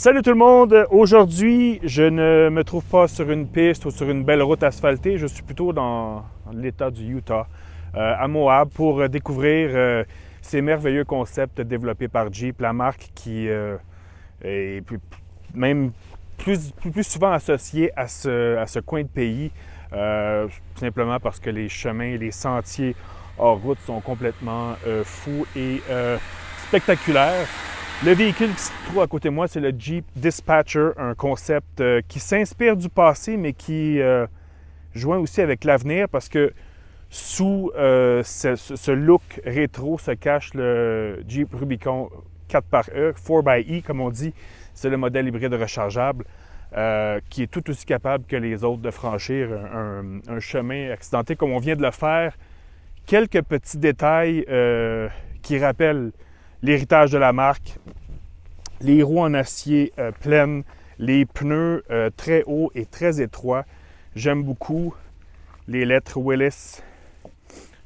Salut tout le monde! Aujourd'hui, je ne me trouve pas sur une piste ou sur une belle route asphaltée. Je suis plutôt dans l'État du Utah, à Moab, pour découvrir ces merveilleux concepts développés par Jeep, la marque qui est même plus souvent associée à ce coin de pays, simplement parce que les chemins, les sentiers hors route sont complètement fous et spectaculaires. Le véhicule qui se trouve à côté de moi, c'est le Jeep Dispatcher, un concept qui s'inspire du passé, mais qui joint aussi avec l'avenir, parce que sous ce look rétro se cache le Jeep Rubicon 4xe, 4xe comme on dit. C'est le modèle hybride rechargeable qui est tout aussi capable que les autres de franchir un chemin accidenté comme on vient de le faire. Quelques petits détails qui rappellent l'héritage de la marque, les roues en acier pleines, les pneus très hauts et très étroits. J'aime beaucoup les lettres Willys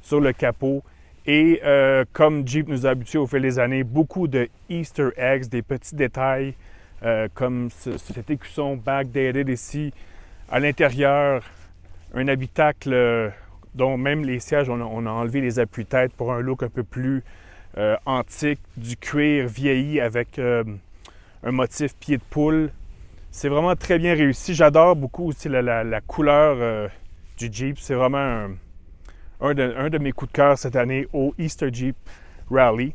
sur le capot. Et comme Jeep nous a habitués au fil des années, beaucoup de Easter eggs, des petits détails comme cet écusson backdated ici. À l'intérieur, un habitacle dont même les sièges, on a enlevé les appuis-têtes pour un look un peu plus antique, du cuir vieilli avec un motif pied de poule. C'est vraiment très bien réussi. J'adore beaucoup aussi la couleur du Jeep. C'est vraiment un de mes coups de cœur cette année au Easter Jeep Rally.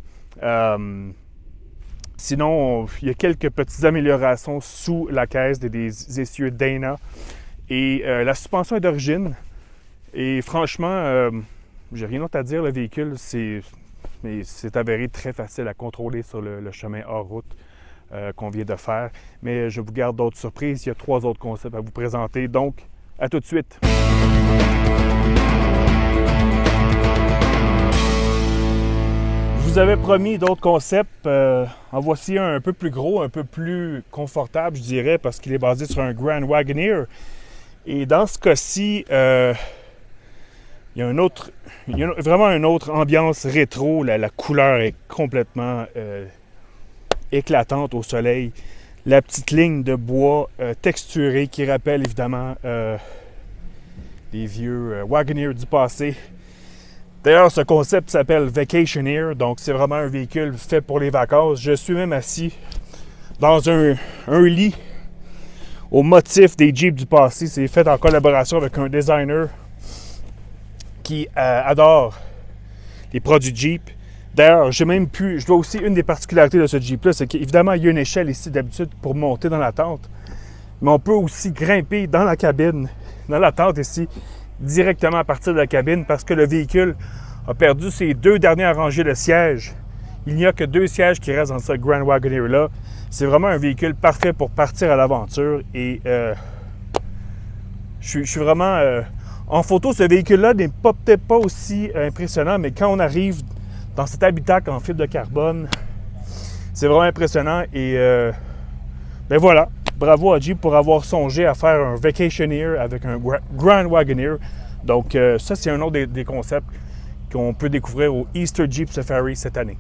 Sinon, il y a quelques petites améliorations sous la caisse des essieux Dana. Et la suspension est d'origine. Et franchement, j'ai rien d'autre à dire. Le véhicule, c'est avéré très facile à contrôler sur le chemin hors route qu'on vient de faire. Mais je vous garde d'autres surprises. Il y a 3 autres concepts à vous présenter. Donc, à tout de suite! Je vous avais promis d'autres concepts. En voici un peu plus gros, un peu plus confortable, je dirais, parce qu'il est basé sur un Grand Wagoneer. Et dans ce cas-ci, il y a vraiment une autre ambiance rétro. La couleur est complètement éclatante au soleil. La petite ligne de bois texturée qui rappelle évidemment les vieux Wagoneer du passé. D'ailleurs, ce concept s'appelle Vacationeer, donc c'est vraiment un véhicule fait pour les vacances. Je suis même assis dans un lit au motif des Jeeps du passé. C'est fait en collaboration avec un designer qui adore les produits Jeep. D'ailleurs, je vois aussi une des particularités de ce Jeep-là, c'est qu'évidemment, il y a une échelle ici d'habitude pour monter dans la tente, mais on peut aussi grimper dans la cabine, dans la tente ici, directement à partir de la cabine, parce que le véhicule a perdu ses 2 dernières rangées de sièges. Il n'y a que 2 sièges qui restent dans ce Grand Wagoneer-là. C'est vraiment un véhicule parfait pour partir à l'aventure et je suis vraiment... En photo, ce véhicule-là n'est peut-être pas aussi impressionnant, mais quand on arrive dans cet habitacle en fibre de carbone, c'est vraiment impressionnant. Et ben voilà, bravo à Jeep pour avoir songé à faire un Vacationeer avec un Grand Wagoneer. Donc ça, c'est un autre des concepts qu'on peut découvrir au Easter Jeep Safari cette année.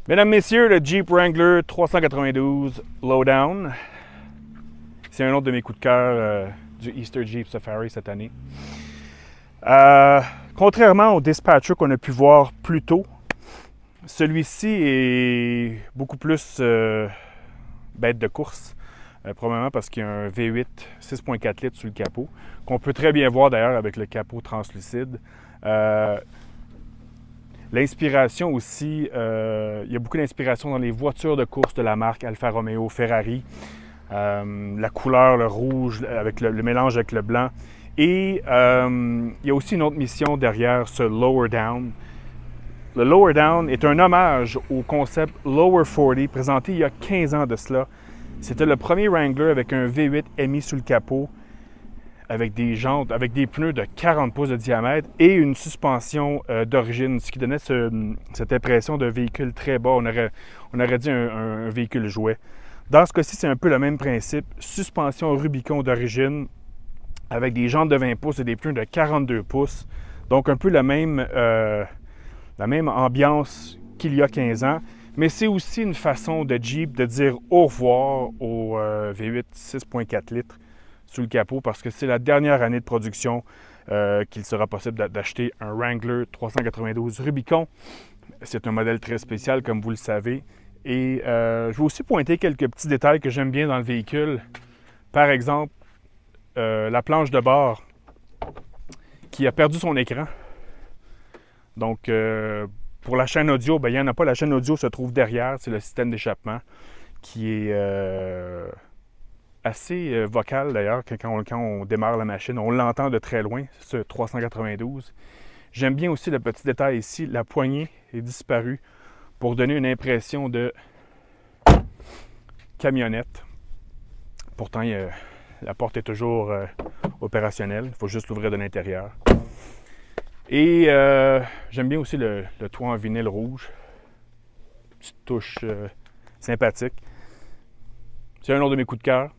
Mesdames, Messieurs, le Jeep Wrangler 392 Lowdown. C'est un autre de mes coups de cœur du Easter Jeep Safari cette année. Contrairement au Dispatcher qu'on a pu voir plus tôt, celui-ci est beaucoup plus bête de course. Probablement parce qu'il y a un V8 6.4 litres sur le capot, qu'on peut très bien voir d'ailleurs avec le capot translucide. L'inspiration aussi, il y a beaucoup d'inspiration dans les voitures de course de la marque Alfa Romeo, Ferrari. La couleur, le rouge, avec le mélange avec le blanc. Et il y a aussi une autre mission derrière ce Lower Down. Le Lower Down est un hommage au concept Lower 40, présenté il y a 15 ans de cela. C'était le premier Wrangler avec un V8 émis sous le capot. avec des jantes, avec des pneus de 40 pouces de diamètre et une suspension d'origine, ce qui donnait cette impression de véhicule très bas. On aurait dit un véhicule jouet. Dans ce cas-ci, c'est un peu le même principe. Suspension Rubicon d'origine avec des jantes de 20 pouces et des pneus de 42 pouces. Donc un peu la même ambiance qu'il y a 15 ans. Mais c'est aussi une façon de Jeep de dire au revoir au V8 6.4 litres sous le capot parce que c'est la dernière année de production qu'il sera possible d'acheter un Wrangler 392 Rubicon. C'est un modèle très spécial, comme vous le savez. Et je vais aussi pointer quelques petits détails que j'aime bien dans le véhicule. Par exemple, la planche de bord qui a perdu son écran. Donc, pour la chaîne audio, il n'y en a pas. La chaîne audio se trouve derrière. C'est le système d'échappement qui est assez vocal d'ailleurs. Quand on démarre la machine, on l'entend de très loin, ce 392. J'aime bien aussi le petit détail ici. La poignée est disparue pour donner une impression de camionnette. Pourtant, la porte est toujours opérationnelle. Il faut juste l'ouvrir de l'intérieur. Et j'aime bien aussi le toit en vinyle rouge. Petite touche sympathique. C'est un autre de mes coups de cœur.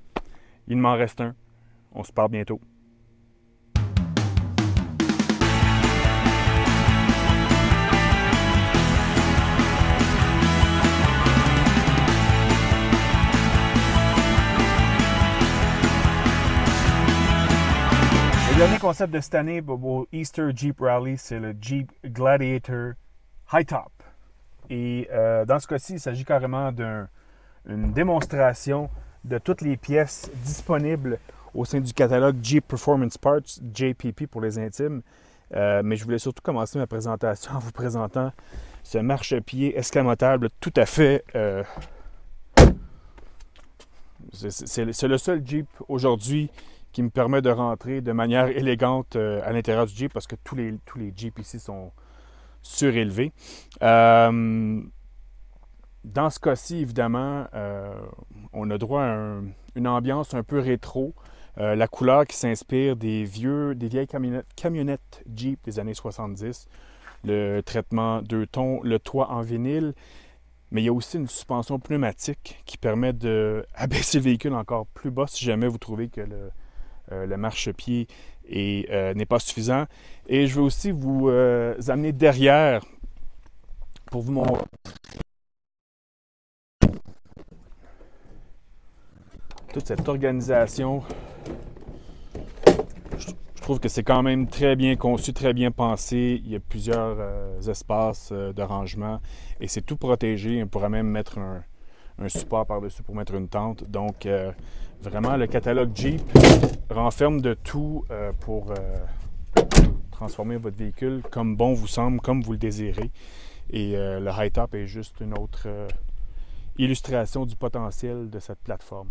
Il m'en reste un. On se parle bientôt. Le dernier concept de cette année au Easter Jeep Rally, c'est le Jeep Gladiator High Top. Et dans ce cas-ci, il s'agit carrément d'une démonstration de toutes les pièces disponibles au sein du catalogue Jeep Performance Parts, JPP pour les intimes. Mais je voulais surtout commencer ma présentation en vous présentant ce marchepied escamotable tout à fait... c'est le seul Jeep aujourd'hui qui me permet de rentrer de manière élégante à l'intérieur du Jeep parce que tous les Jeeps ici sont surélevés. Dans ce cas-ci, évidemment, on a droit à une ambiance un peu rétro. La couleur qui s'inspire des vieilles camionnettes Jeep des années 70. Le traitement 2 tons, le toit en vinyle. Mais il y a aussi une suspension pneumatique qui permet d'abaisser le véhicule encore plus bas si jamais vous trouvez que le marchepied n'est pas suffisant. Et je vais aussi vous amener derrière pour vous montrer toute cette organisation. Je trouve que c'est quand même très bien conçu, très bien pensé. Il y a plusieurs espaces de rangement et c'est tout protégé. On pourrait même mettre un support par-dessus pour mettre une tente. Donc, vraiment, le catalogue Jeep renferme de tout pour transformer votre véhicule comme bon vous semble, comme vous le désirez. Et le High Top est juste une autre illustration du potentiel de cette plateforme.